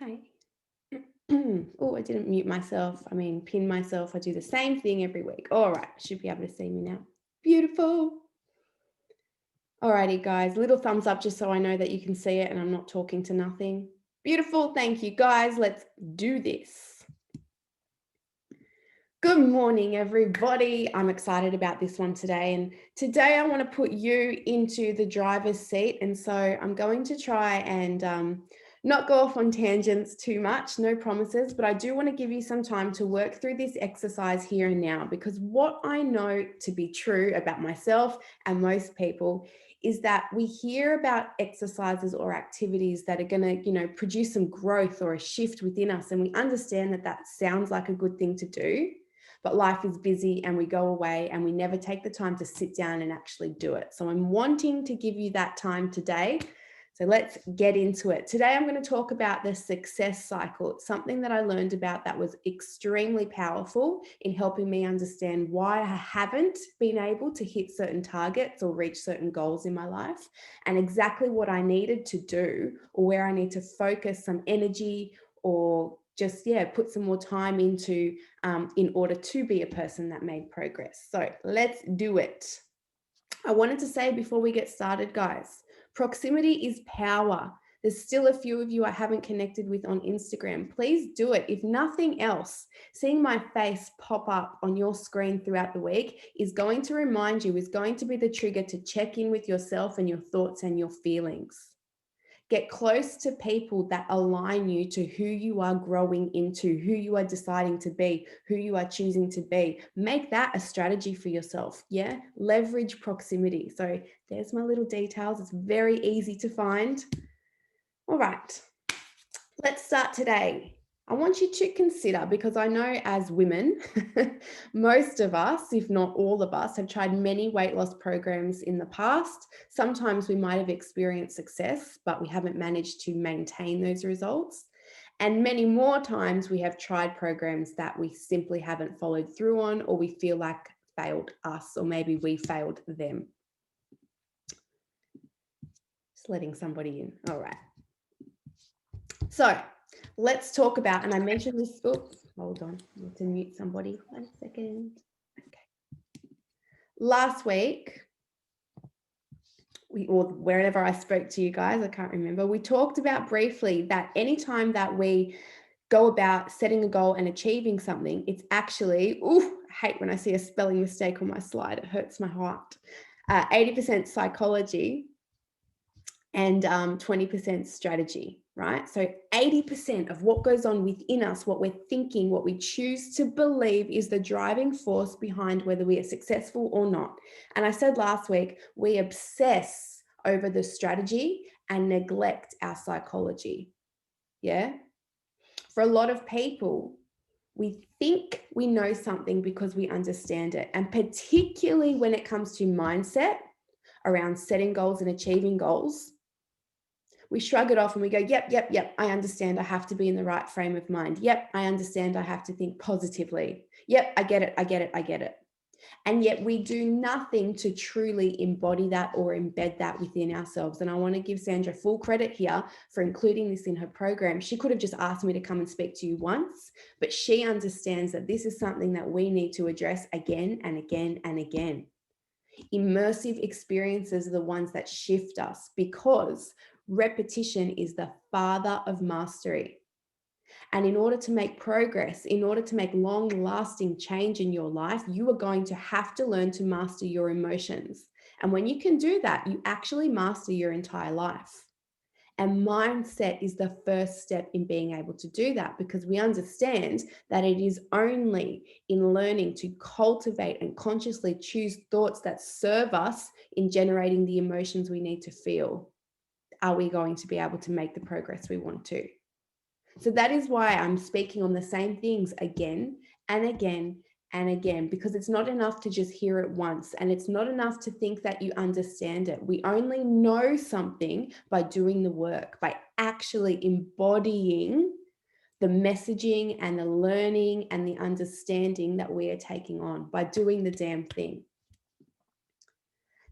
Okay. Oh, I didn't mute myself. Pin myself. I do the same thing every week. All right. Should be able to see me now. Beautiful. Alrighty, guys. Little thumbs up just so I know that you can see it and I'm not talking to nothing. Beautiful. Thank you, guys. Let's do this. Good morning, everybody. I'm excited about this one today. And today I want to put you into the driver's seat. And so I'm going to try and not go off on tangents too much, no promises, but I do want to give you some time to work through this exercise here and now, because what I know to be true about myself and most people is that we hear about exercises or activities that are going to, produce some growth or a shift within us. And we understand that that sounds like a good thing to do. But life is busy and we go away and we never take the time to sit down and actually do it. So I'm wanting to give you that time today. So let's get into it. Today, I'm going to talk about the success cycle. It's something that I learned about that was extremely powerful in helping me understand why I haven't been able to hit certain targets or reach certain goals in my life, and exactly what I needed to do or where I need to focus some energy or just, put some more time into in order to be a person that made progress. So let's do it. I wanted to say before we get started, guys, proximity is power. There's still a few of you I haven't connected with on Instagram. Please do it. If nothing else, seeing my face pop up on your screen throughout the week is going to remind you, is going to be the trigger to check in with yourself and your thoughts and your feelings. Get close to people that align you to who you are growing into, who you are deciding to be, who you are choosing to be. Make that a strategy for yourself. Yeah. Leverage proximity. So there's my little details. It's very easy to find. All right. Let's start today. I want you to consider, because I know as women, most of us, if not all of us, have tried many weight loss programs in the past. Sometimes we might have experienced success, but we haven't managed to maintain those results. And many more times we have tried programs that we simply haven't followed through on, or we feel like failed us, or maybe we failed them. Just letting somebody in. All right. So let's talk about, and I mentioned this, oops, hold on, I need to mute somebody, 1 second. Okay. Last week, or wherever I spoke to you guys, I can't remember, we talked about briefly that anytime that we go about setting a goal and achieving something, it's actually, I hate when I see a spelling mistake on my slide, it hurts my heart. 80% psychology and 20% strategy, right? So 80% of what goes on within us, what we're thinking, what we choose to believe is the driving force behind whether we are successful or not. And I said last week, we obsess over the strategy and neglect our psychology. Yeah. For a lot of people, we think we know something because we understand it. And particularly when it comes to mindset around setting goals and achieving goals, we shrug it off and we go, yep, I understand I have to be in the right frame of mind. Yep, I understand I have to think positively. Yep, I get it. And yet we do nothing to truly embody that or embed that within ourselves. And I want to give Sandra full credit here for including this in her program. She could have just asked me to come and speak to you once, but she understands that this is something that we need to address again and again and again. Immersive experiences are the ones that shift us, because repetition is the father of mastery. And in order to make progress, in order to make long-lasting change in your life, you are going to have to learn to master your emotions. And when you can do that, you actually master your entire life. And mindset is the first step in being able to do that, because we understand that it is only in learning to cultivate and consciously choose thoughts that serve us in generating the emotions we need to feel, are we going to be able to make the progress we want to. So that is why I'm speaking on the same things again and again and again, because it's not enough to just hear it once, and it's not enough to think that you understand it. We only know something by doing the work, by actually embodying the messaging and the learning and the understanding that we are taking on, by doing the damn thing.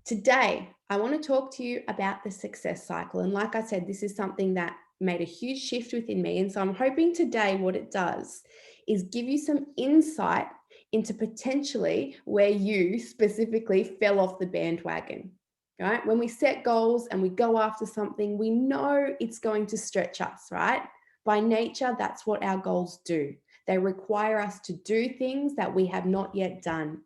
Today, I want to talk to you about the success cycle. And like I said, this is something that made a huge shift within me. And so I'm hoping today what it does is give you some insight into potentially where you specifically fell off the bandwagon. Right? When we set goals and we go after something, we know it's going to stretch us, right? By nature, that's what our goals do. They require us to do things that we have not yet done.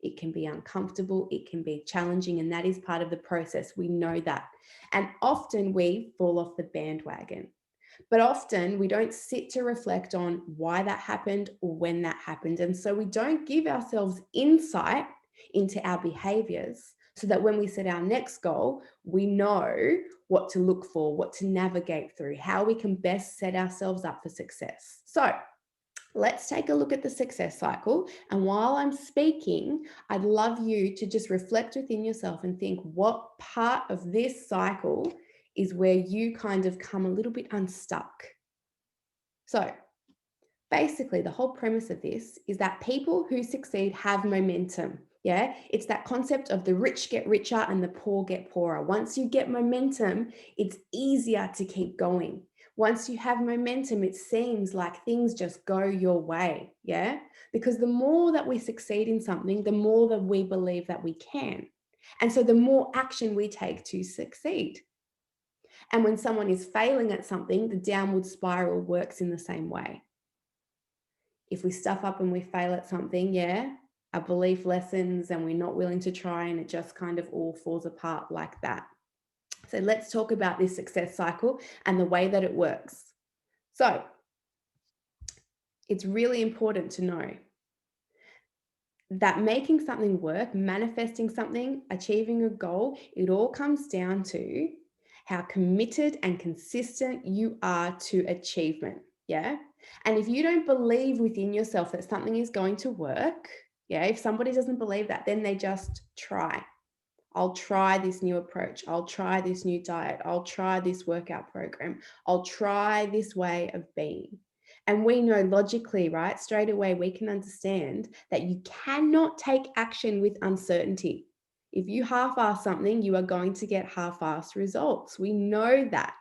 It can be uncomfortable, it can be challenging, and that is part of the process. We know that. And often we fall off the bandwagon. But often we don't sit to reflect on why that happened or when that happened. And so we don't give ourselves insight into our behaviors so that when we set our next goal, we know what to look for, what to navigate through, how we can best set ourselves up for success. So let's take a look at the success cycle. And while I'm speaking, I'd love you to just reflect within yourself and think what part of this cycle is where you kind of come a little bit unstuck. So basically, the whole premise of this is that people who succeed have momentum. Yeah, it's that concept of the rich get richer and the poor get poorer. Once you get momentum, it's easier to keep going. Once you have momentum, it seems like things just go your way. Yeah, because the more that we succeed in something, the more that we believe that we can. And so the more action we take to succeed. And when someone is failing at something, the downward spiral works in the same way. If we stuff up and we fail at something, yeah, our belief lessens and we're not willing to try, and it just kind of all falls apart like that. So let's talk about this success cycle and the way that it works. So it's really important to know that making something work, manifesting something, achieving a goal, it all comes down to how committed and consistent you are to achievement. Yeah. And if you don't believe within yourself that something is going to work, yeah, if somebody doesn't believe that, then they just try. I'll try this new approach. I'll try this new diet. I'll try this workout program. I'll try this way of being. And we know logically, right, straight away, we can understand that you cannot take action with uncertainty. If you half-ass something, you are going to get half-assed results. We know that.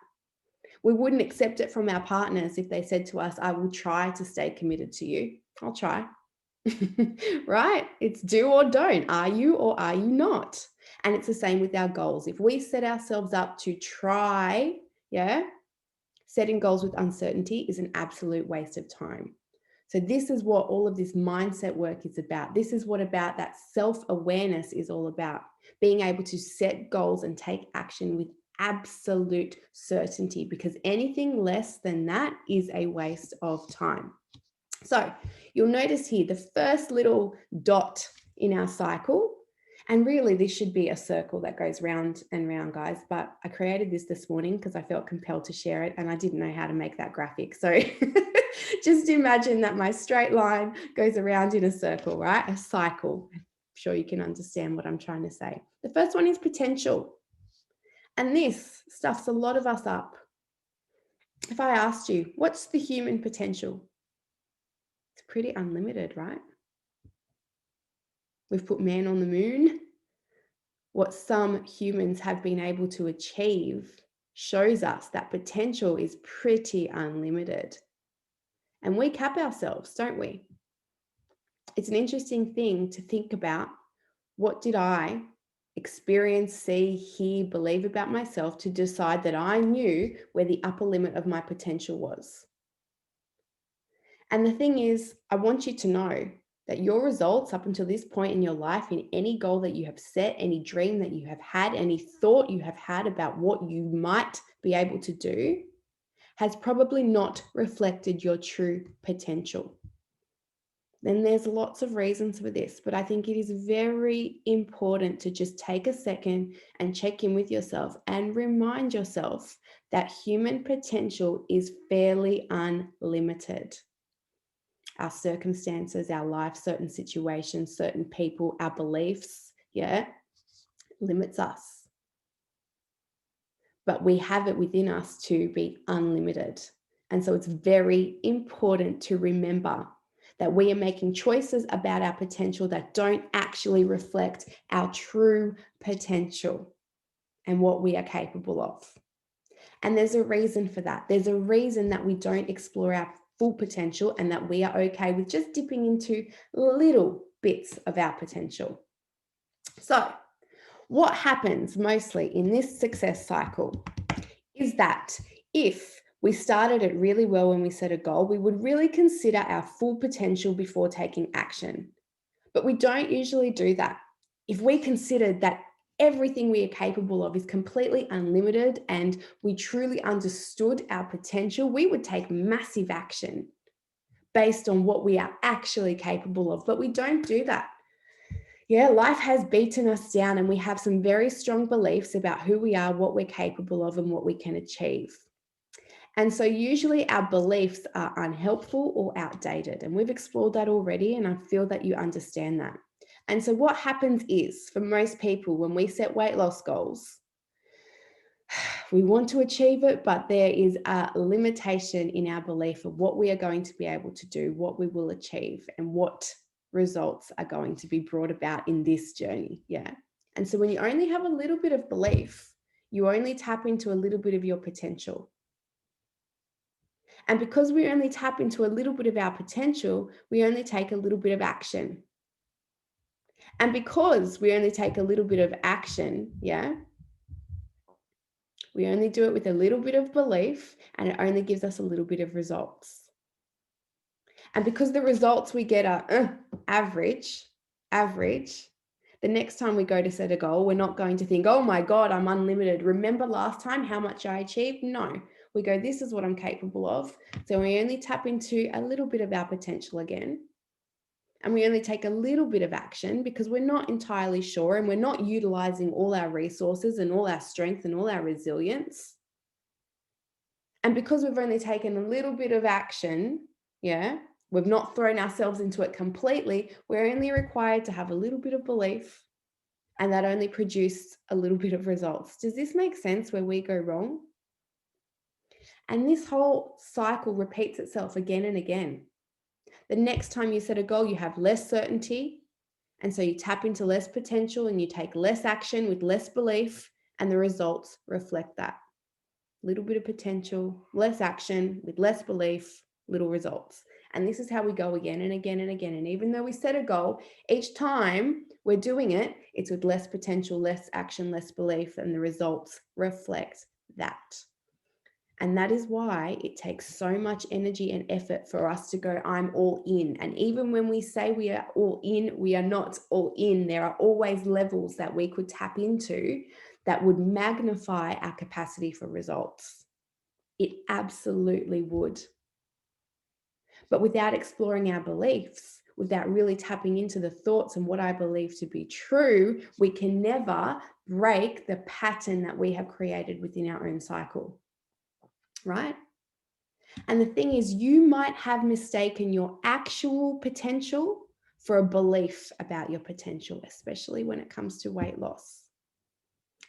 We wouldn't accept it from our partners if they said to us, I will try to stay committed to you. I'll try. Right? It's do or don't. Are you or are you not? And it's the same with our goals. If we set ourselves up to try, yeah, setting goals with uncertainty is an absolute waste of time. So this is what all of this mindset work is about. This is what about that self-awareness is all about. Being able to set goals and take action with absolute certainty, because anything less than that is a waste of time. So you'll notice here the first little dot in our cycle, and really this should be a circle that goes round and round, guys, but I created this morning because I felt compelled to share it and I didn't know how to make that graphic. So just imagine that my straight line goes around in a circle, right? A cycle. I'm sure you can understand what I'm trying to say. The first one is potential. And this stuffs a lot of us up. If I asked you, what's the human potential? It's pretty unlimited, right? We've put man on the moon. What some humans have been able to achieve shows us that potential is pretty unlimited. And we cap ourselves, don't we? It's an interesting thing to think about. What did I experience, see, hear, believe about myself to decide that I knew where the upper limit of my potential was? And the thing is, I want you to know that your results up until this point in your life, in any goal that you have set, any dream that you have had, any thought you have had about what you might be able to do, has probably not reflected your true potential. Then there's lots of reasons for this, but I think it is very important to just take a second and check in with yourself and remind yourself that human potential is fairly unlimited. Our circumstances, our life, certain situations, certain people, our beliefs, yeah, limits us. But we have it within us to be unlimited. And so it's very important to remember that we are making choices about our potential that don't actually reflect our true potential and what we are capable of. And there's a reason for that. There's a reason that we don't explore our full potential and that we are okay with just dipping into little bits of our potential. So, what happens mostly in this success cycle is that if we started it really well when we set a goal, we would really consider our full potential before taking action. But we don't usually do that. If we considered that everything we are capable of is completely unlimited and we truly understood our potential, we would take massive action based on what we are actually capable of. But we don't do that. Yeah, life has beaten us down and we have some very strong beliefs about who we are, what we're capable of, and what we can achieve. And so usually our beliefs are unhelpful or outdated. And we've explored that already, and I feel that you understand that. And so what happens is, for most people, when we set weight loss goals, we want to achieve it, but there is a limitation in our belief of what we are going to be able to do, what we will achieve, and what results are going to be brought about in this journey. Yeah. And so when you only have a little bit of belief, you only tap into a little bit of your potential. And because we only tap into a little bit of our potential, we only take a little bit of action. And because we only take a little bit of action, yeah, we only do it with a little bit of belief, and it only gives us a little bit of results. And because the results we get are average, the next time we go to set a goal, we're not going to think, oh my God, I'm unlimited. Remember last time how much I achieved? No, we go, this is what I'm capable of. So we only tap into a little bit of our potential again. And we only take a little bit of action because we're not entirely sure and we're not utilizing all our resources and all our strength and all our resilience. And because we've only taken a little bit of action, yeah, we've not thrown ourselves into it completely. We're only required to have a little bit of belief, and that only produced a little bit of results. Does this make sense where we go wrong? And this whole cycle repeats itself again and again. The next time you set a goal, you have less certainty. And so you tap into less potential and you take less action with less belief, and the results reflect that. Little bit of potential, less action with less belief, little results. And this is how we go again and again and again. And even though we set a goal, each time we're doing it, it's with less potential, less action, less belief, and the results reflect that. And that is why it takes so much energy and effort for us to go, I'm all in. And even when we say we are all in, we are not all in. There are always levels that we could tap into that would magnify our capacity for results. It absolutely would. But without exploring our beliefs, without really tapping into the thoughts and what I believe to be true, we can never break the pattern that we have created within our own cycle. Right? And the thing is, you might have mistaken your actual potential for a belief about your potential, especially when it comes to weight loss,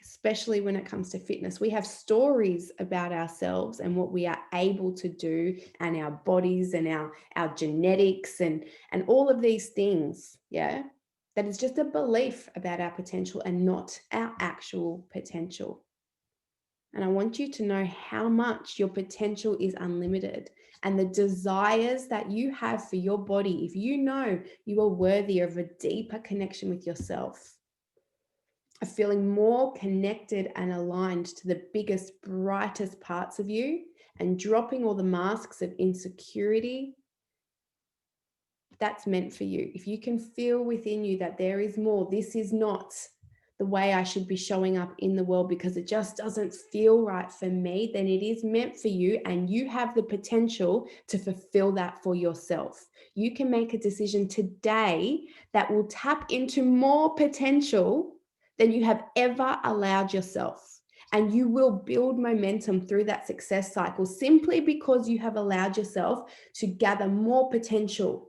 especially when it comes to fitness. We have stories about ourselves and what we are able to do, and our bodies and our genetics and all of these things. Yeah. That is just a belief about our potential and not our actual potential. And I want you to know how much your potential is unlimited, and the desires that you have for your body. If you know you are worthy of a deeper connection with yourself, of feeling more connected and aligned to the biggest, brightest parts of you, and dropping all the masks of insecurity, that's meant for you. If you can feel within you that there is more, this is not the way I should be showing up in the world because it just doesn't feel right for me, then it is meant for you, and you have the potential to fulfill that for yourself. You can make a decision today that will tap into more potential than you have ever allowed yourself. And you will build momentum through that success cycle simply because you have allowed yourself to gather more potential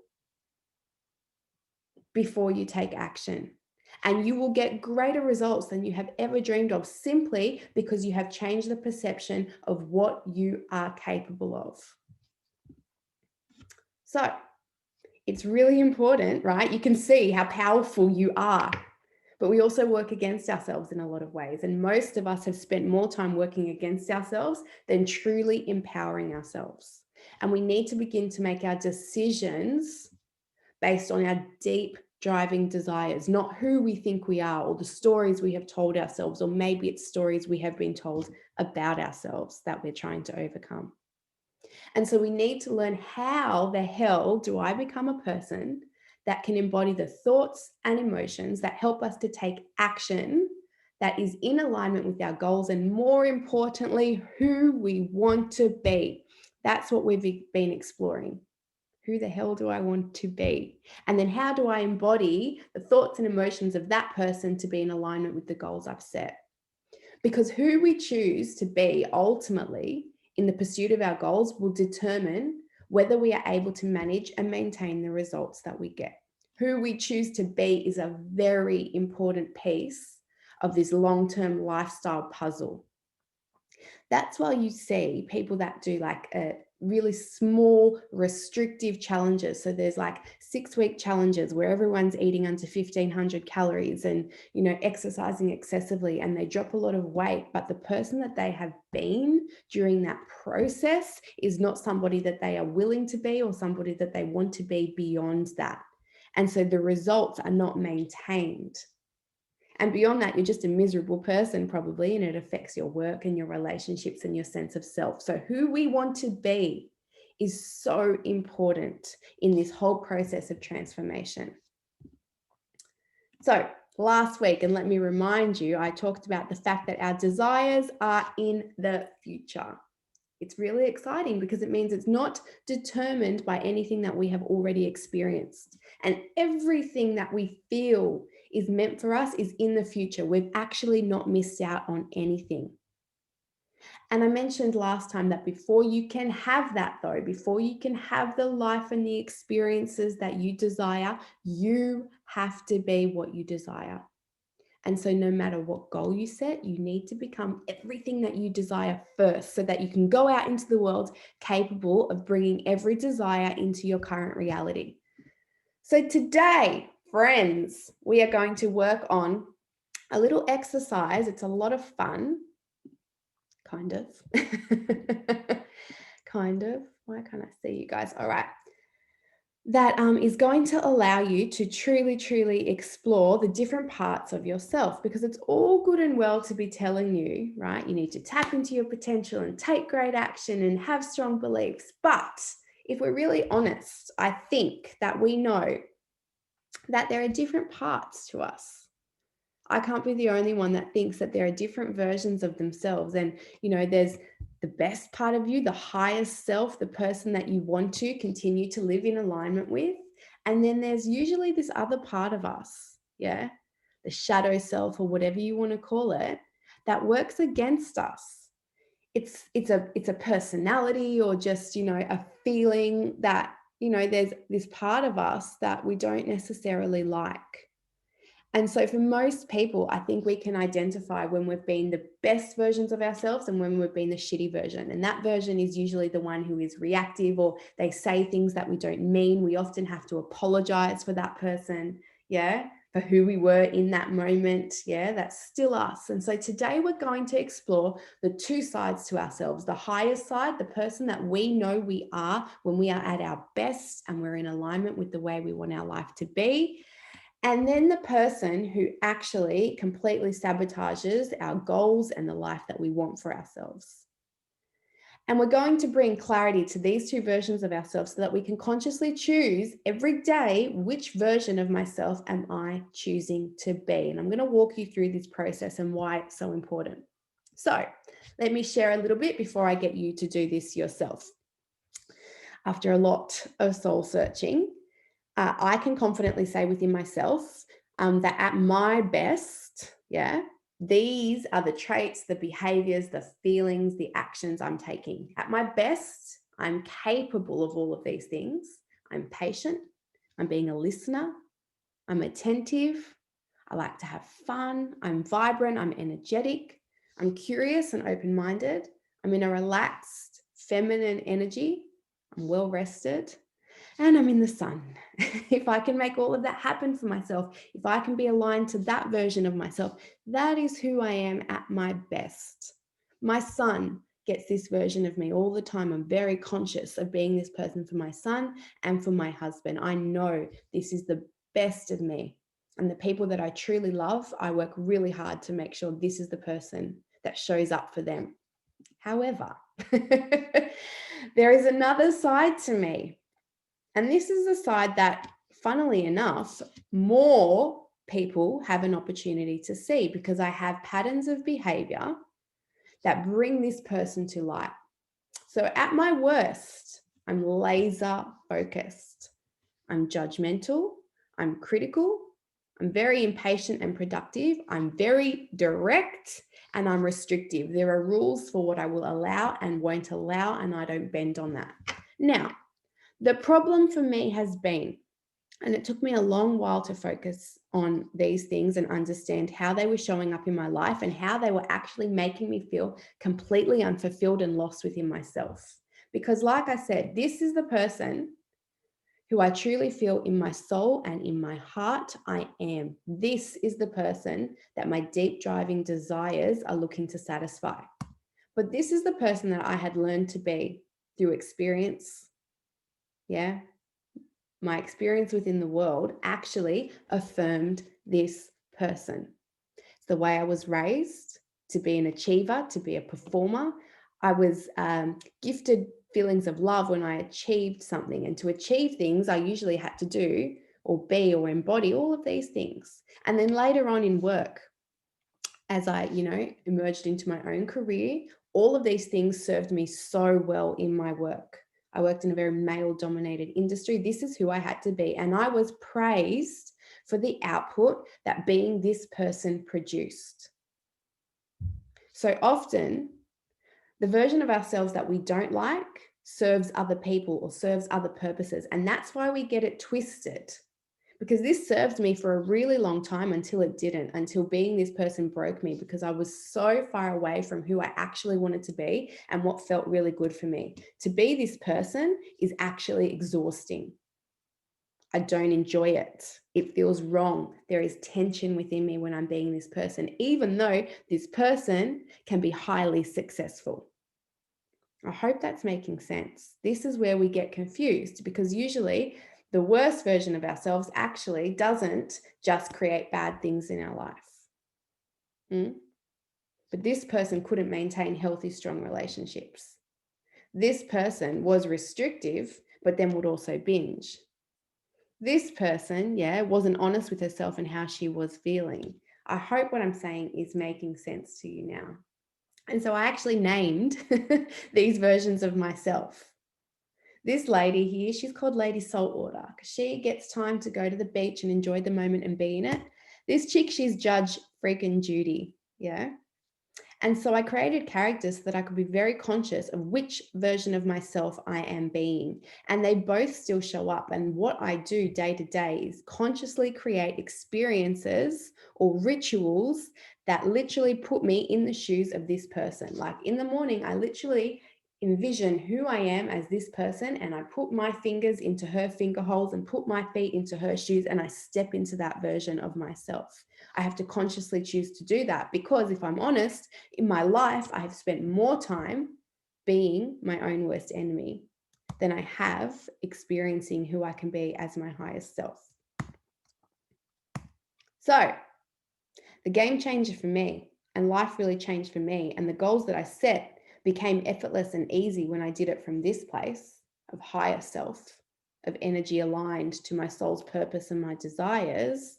before you take action. And you will get greater results than you have ever dreamed of simply because you have changed the perception of what you are capable of. So it's really important, right? You can see how powerful you are. But we also work against ourselves in a lot of ways. And most of us have spent more time working against ourselves than truly empowering ourselves. And we need to begin to make our decisions based on our deep driving desires, not who we think we are or the stories we have told ourselves, or maybe it's stories we have been told about ourselves that we're trying to overcome. And so we need to learn, how the hell do I become a person that can embody the thoughts and emotions that help us to take action that is in alignment with our goals, and more importantly, who we want to be. That's what we've been exploring. Who the hell do I want to be? And then how do I embody the thoughts and emotions of that person to be in alignment with the goals I've set? Because who we choose to be ultimately in the pursuit of our goals will determine whether we are able to manage and maintain the results that we get. Who we choose to be is a very important piece of this long-term lifestyle puzzle. That's why you see people that do like a really small restrictive challenges. So there's like 6-week challenges where everyone's eating under 1,500 calories and, exercising excessively, and they drop a lot of weight. But the person that they have been during that process is not somebody that they are willing to be or somebody that they want to be beyond that. And so the results are not maintained. And beyond that, you're just a miserable person probably, and it affects your work and your relationships and your sense of self. So who we want to be is so important in this whole process of transformation. So last week, and let me remind you, I talked about the fact that our desires are in the future. It's really exciting because it means it's not determined by anything that we have already experienced. And everything that we feel is meant for us is in the future. We've actually not missed out on anything. And I mentioned last time that before you can have that, though, before you can have the life and the experiences that you desire, you have to be what you desire. And so no matter what goal you set, you need to become everything that you desire first, so that you can go out into the world capable of bringing every desire into your current reality. So today, friends, we are going to work on a little exercise. It's a lot of fun, kind of. Kind of. Why can't I see you guys? All right. That is going to allow you to truly, truly explore the different parts of yourself, because it's all good and well to be telling you, right? You need to tap into your potential and take great action and have strong beliefs. But if we're really honest, I think that we know that there are different parts to us. I can't be the only one that thinks that there are different versions of themselves. And, there's the best part of you, the highest self, the person that you want to continue to live in alignment with. And then there's usually this other part of us, the shadow self, or whatever you want to call it, that works against us. It's a personality, or just, a feeling that, there's this part of us that we don't necessarily like. And so for most people, I think we can identify when we've been the best versions of ourselves and when we've been the shitty version. And that version is usually the one who is reactive, or they say things that we don't mean. We often have to apologize for that person, for who we were in that moment. That's still us. And so today we're going to explore the two sides to ourselves: the highest side, the person that we know we are when we are at our best and we're in alignment with the way we want our life to be. And then the person who actually completely sabotages our goals and the life that we want for ourselves. And we're going to bring clarity to these two versions of ourselves so that we can consciously choose every day, which version of myself am I choosing to be? And I'm going to walk you through this process and why it's so important. So let me share a little bit before I get you to do this yourself. After a lot of soul searching, I can confidently say within myself that at my best, these are the traits, the behaviors, the feelings, the actions I'm taking. At my best, I'm capable of all of these things. I'm patient. I'm being a listener. I'm attentive. I like to have fun. I'm vibrant. I'm energetic. I'm curious and open-minded. I'm in a relaxed, feminine energy. I'm well rested. and I'm in the sun. If I can make all of that happen for myself, if I can be aligned to that version of myself, that is who I am at my best. My son gets this version of me all the time. I'm very conscious of being this person for my son and for my husband. I know this is the best of me. And the people that I truly love, I work really hard to make sure this is the person that shows up for them. However, there is another side to me. And this is the side that, funnily enough, more people have an opportunity to see, because I have patterns of behavior that bring this person to light. So at my worst, I'm laser focused. I'm judgmental. I'm critical. I'm very impatient and productive. I'm very direct, and I'm restrictive. There are rules for what I will allow and won't allow, and I don't bend on that. Now, the problem for me has been, and it took me a long while to focus on these things and understand how they were showing up in my life and how they were actually making me feel completely unfulfilled and lost within myself. Because, like I said, this is the person who I truly feel in my soul and in my heart I am. This is the person that my deep driving desires are looking to satisfy. But this is the person that I had learned to be through experience. Yeah. My experience within the world actually affirmed this person. It's the way I was raised to be an achiever, to be a performer. I was gifted feelings of love when I achieved something. And to achieve things, I usually had to do or be or embody all of these things. And then later on in work, as I, emerged into my own career, all of these things served me so well in my work. I worked in a very male dominated industry. This is who I had to be. And I was praised for the output that being this person produced. So often, the version of ourselves that we don't like serves other people or serves other purposes. And that's why we get it twisted. Because this served me for a really long time until it didn't, until being this person broke me, because I was so far away from who I actually wanted to be and what felt really good for me. To be this person is actually exhausting. I don't enjoy it. It feels wrong. There is tension within me when I'm being this person, even though this person can be highly successful. I hope that's making sense. This is where we get confused, because usually the worst version of ourselves actually doesn't just create bad things in our life. But this person couldn't maintain healthy, strong relationships. This person was restrictive, but then would also binge. This person, wasn't honest with herself and how she was feeling. I hope what I'm saying is making sense to you now. And so I actually named these versions of myself. This lady here, she's called Lady Saltwater, because she gets time to go to the beach and enjoy the moment and be in it. This chick, she's Judge freaking Judy. Yeah. And so I created characters so that I could be very conscious of which version of myself I am being. And they both still show up. And what I do day to day is consciously create experiences or rituals that literally put me in the shoes of this person. Like in the morning, I literally envision who I am as this person, and I put my fingers into her finger holes and put my feet into her shoes, and I step into that version of myself. I have to consciously choose to do that, because if I'm honest, in my life, I have spent more time being my own worst enemy than I have experiencing who I can be as my highest self. So the game changer for me, and life really changed for me, and the goals that I set became effortless and easy when I did it from this place of higher self, of energy aligned to my soul's purpose and my desires,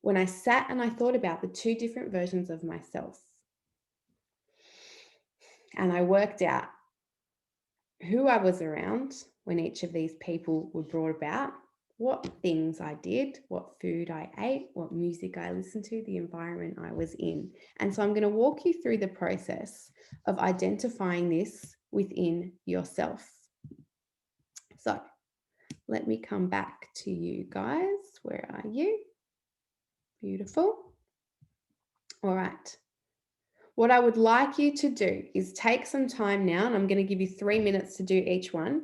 when I sat and I thought about the two different versions of myself. And I worked out who I was around when each of these people were brought about, what things I did, what food I ate, what music I listened to, the environment I was in. And so I'm going to walk you through the process of identifying this within yourself. So let me come back to you guys. Where are you? Beautiful. All right. What I would like you to do is take some time now, and I'm going to give you 3 minutes to do each one.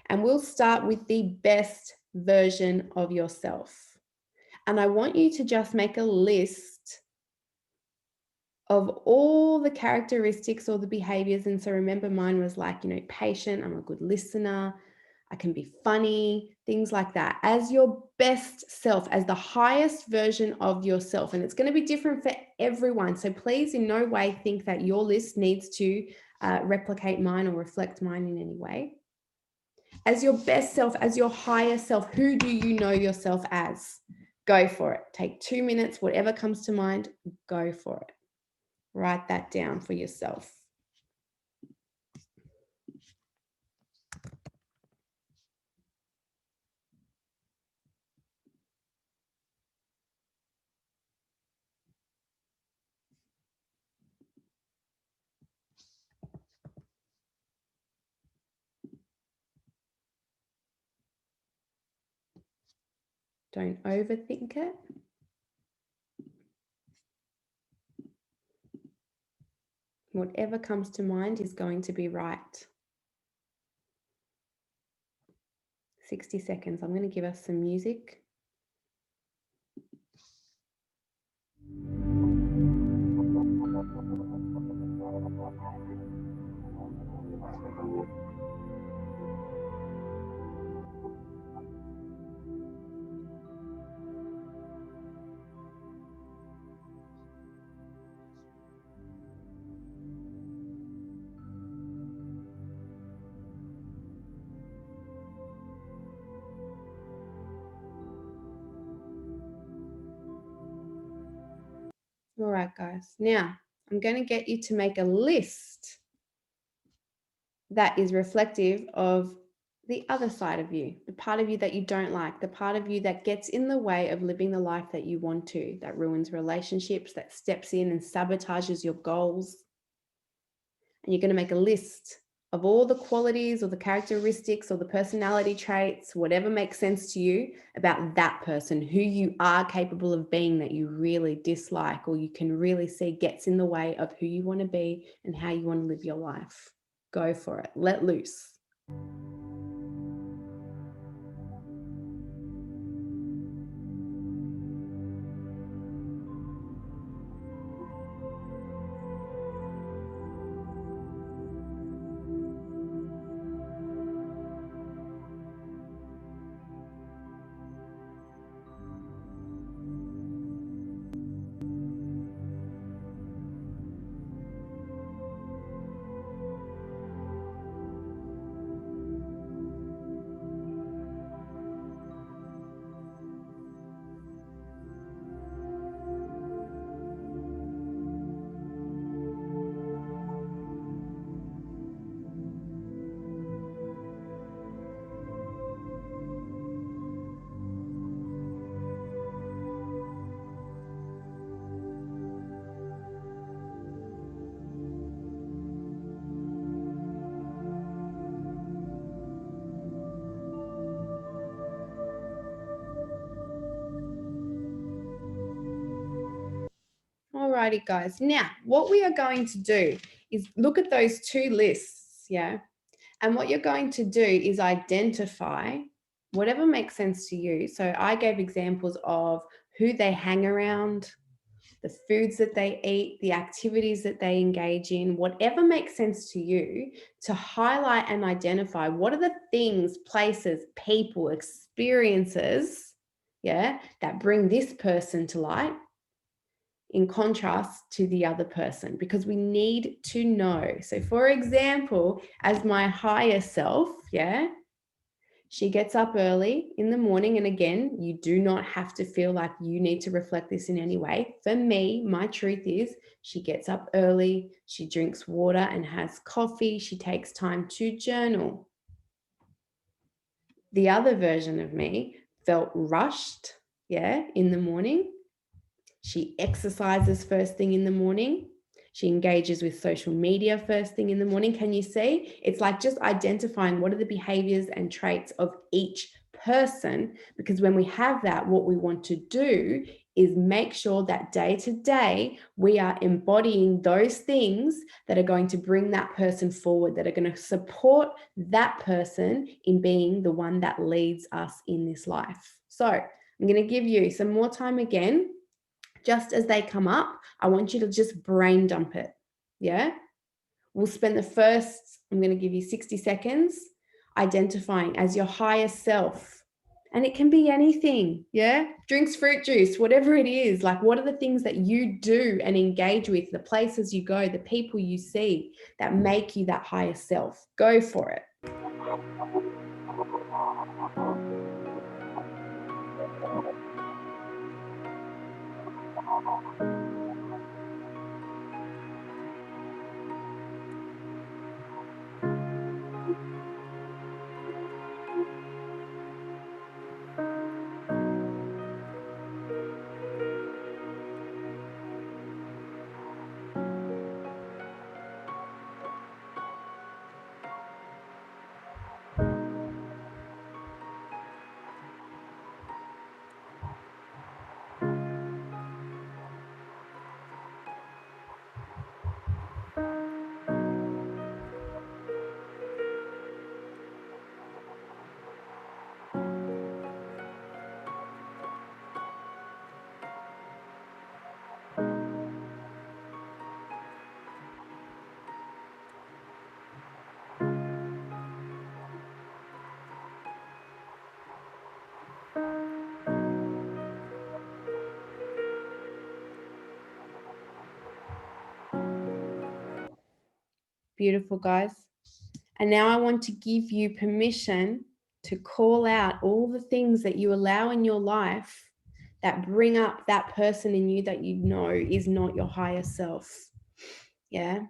And we'll start with the best version of yourself. And I want you to just make a list of all the characteristics or the behaviors. And so remember, mine was like, patient, I'm a good listener, I can be funny, things like that, as your best self, as the highest version of yourself. And it's going to be different for everyone. So please in no way think that your list needs to replicate mine or reflect mine in any way. As your best self, as your higher self, who do you know yourself as? Go for it. Take 2 minutes, whatever comes to mind, go for it. Write that down for yourself. Don't overthink it. Whatever comes to mind is going to be right. 60 seconds. I'm going to give us some music. All right, guys. Now, I'm going to get you to make a list that is reflective of the other side of you, the part of you that you don't like, the part of you that gets in the way of living the life that you want to, that ruins relationships, that steps in and sabotages your goals. And you're going to make a list of all the qualities or the characteristics or the personality traits, whatever makes sense to you about that person, who you are capable of being that you really dislike or you can really see gets in the way of who you want to be and how you want to live your life. Go for it. Let loose. Alrighty, guys. Now, what we are going to do is look at those two lists, yeah? And what you're going to do is identify whatever makes sense to you. So I gave examples of who they hang around, the foods that they eat, the activities that they engage in, whatever makes sense to you, to highlight and identify what are the things, places, people, experiences, yeah, that bring this person to light in contrast to the other person, because we need to know. So for example, as my higher self, yeah, she gets up early in the morning. And again, you do not have to feel like you need to reflect this in any way. For me, my truth is she gets up early, she drinks water and has coffee, she takes time to journal. The other version of me felt rushed, yeah, in the morning. She exercises first thing in the morning. She engages with social media first thing in the morning. Can you see? It's like just identifying what are the behaviors and traits of each person, because when we have that, what we want to do is make sure that day to day we are embodying those things that are going to bring that person forward, that are going to support that person in being the one that leads us in this life. So I'm going to give you some more time again. Just as they come up, I want you to just brain dump it. Yeah. We'll spend the first, I'm going to give you 60 seconds identifying as your higher self. And it can be anything, yeah? Drinks fruit juice, whatever it is. Like, what are the things that you do and engage with, the places you go, the people you see that make you that higher self? Go for it. Beautiful, guys. And now I want to give you permission to call out all the things that you allow in your life that bring up that person in you that you know is not your higher self. Yeah.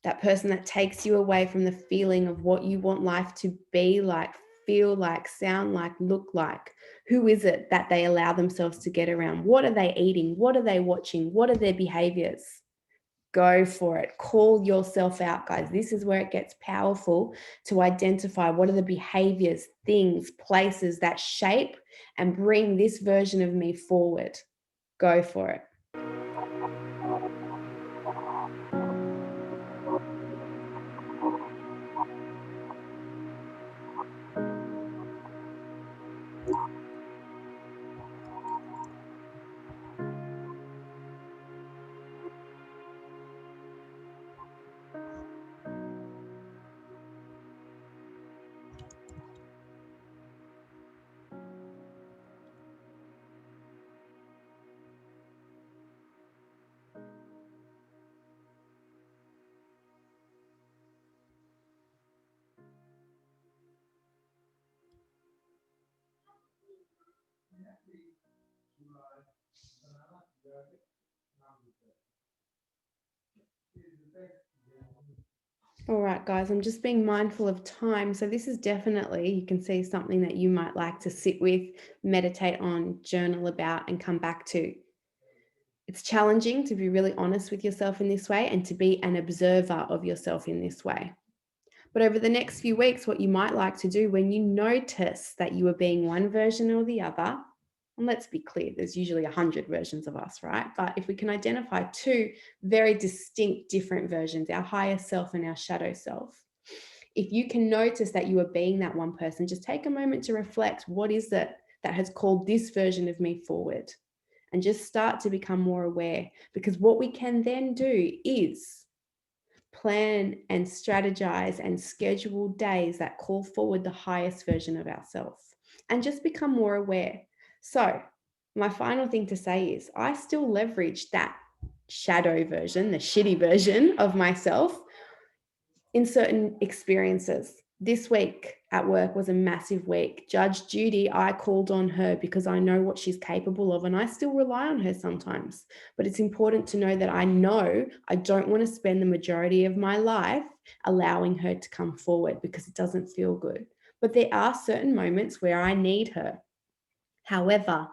That person that takes you away from the feeling of what you want life to be like, feel like, sound like, look like. Who is it that they allow themselves to get around? What are they eating? What are they watching? What are their behaviors? Go for it. Call yourself out, guys. This is where it gets powerful, to identify what are the behaviors, things, places that shape and bring this version of me forward. Go for it. All right, guys, I'm just being mindful of time. So this is definitely, you can see, something that you might like to sit with, meditate on, journal about, and come back to. It's challenging to be really honest with yourself in this way and to be an observer of yourself in this way. But over the next few weeks, what you might like to do when you notice that you are being one version or the other, and let's be clear, there's usually 100 versions of us, right? But if we can identify two very distinct, different versions, our higher self and our shadow self, if you can notice that you are being that one person, just take a moment to reflect, what is it that has called this version of me forward? And just start to become more aware, because what we can then do is plan and strategize and schedule days that call forward the highest version of ourselves and just become more aware. So my final thing to say is I still leverage that shadow version, the shitty version of myself in certain experiences. This week at work was a massive week. Judge Judy, I called on her because I know what she's capable of, and I still rely on her sometimes. But it's important to know that I know I don't want to spend the majority of my life allowing her to come forward because it doesn't feel good. But there are certain moments where I need her. However,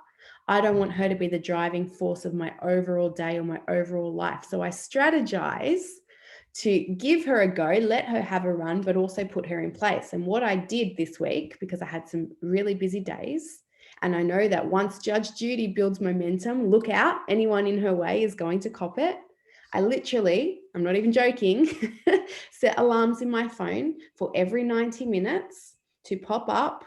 I don't want her to be the driving force of my overall day or my overall life. So I strategize to give her a go, let her have a run, but also put her in place. And what I did this week, because I had some really busy days, And I know that once Judge Judy builds momentum, look out, anyone in her way is going to cop it. I literally, I'm not even joking, set alarms in my phone for every 90 minutes to pop up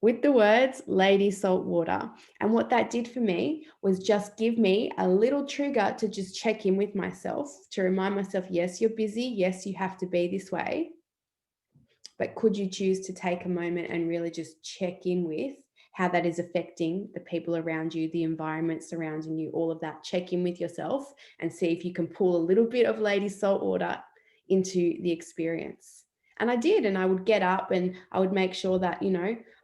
with the words Lady Saltwater. And what that did for me was just give me a little trigger to just check in with myself, to remind myself, yes, you're busy. Yes, you have to be this way. But could you choose to take a moment and really just check in with how that is affecting the people around you, the environment surrounding you, all of that? Check in with yourself and see if you can pull a little bit of Lady Saltwater into the experience. And I did, and I would get up and I would make sure that,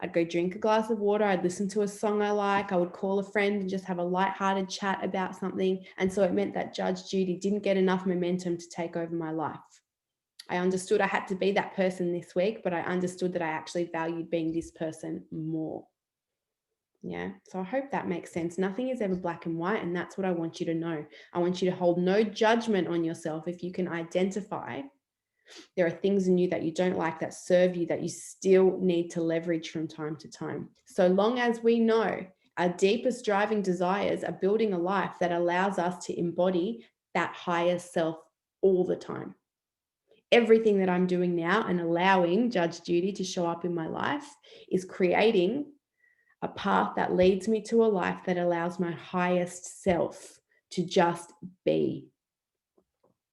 I'd go drink a glass of water, I'd listen to a song I like, I would call a friend and just have a lighthearted chat about something. And so it meant that Judge Judy didn't get enough momentum to take over my life. I understood I had to be that person this week, but I understood that I actually valued being this person more. Yeah. So I hope that makes sense. Nothing is ever black and white. And that's what I want you to know. I want you to hold no judgment on yourself. If you can identify there are things in you that you don't like, that serve you, that you still need to leverage from time to time. So long as we know our deepest driving desires are building a life that allows us to embody that higher self all the time. Everything that I'm doing now and allowing Judge Judy to show up in my life is creating a path that leads me to a life that allows my highest self to just be.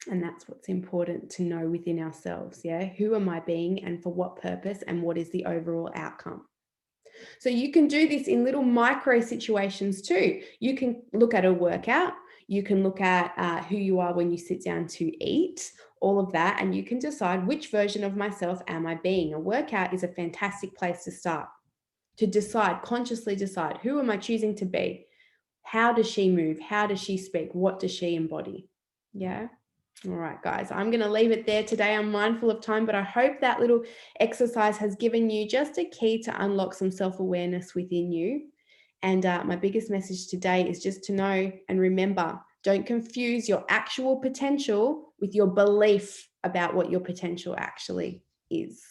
And that's what's important to know within ourselves. Yeah. Who am I being and for what purpose, and what is the overall outcome? So you can do this in little micro situations too. You can look at a workout. You can look at who you are when you sit down to eat, all of that. And you can decide which version of myself am I being. A workout is a fantastic place to start, to decide, consciously decide, who am I choosing to be? How does she move? How does she speak? What does she embody? Yeah. All right, guys, I'm going to leave it there today. I'm mindful of time, but I hope that little exercise has given you just a key to unlock some self-awareness within you. And my biggest message today is just to know and remember, don't confuse your actual potential with your belief about what your potential actually is.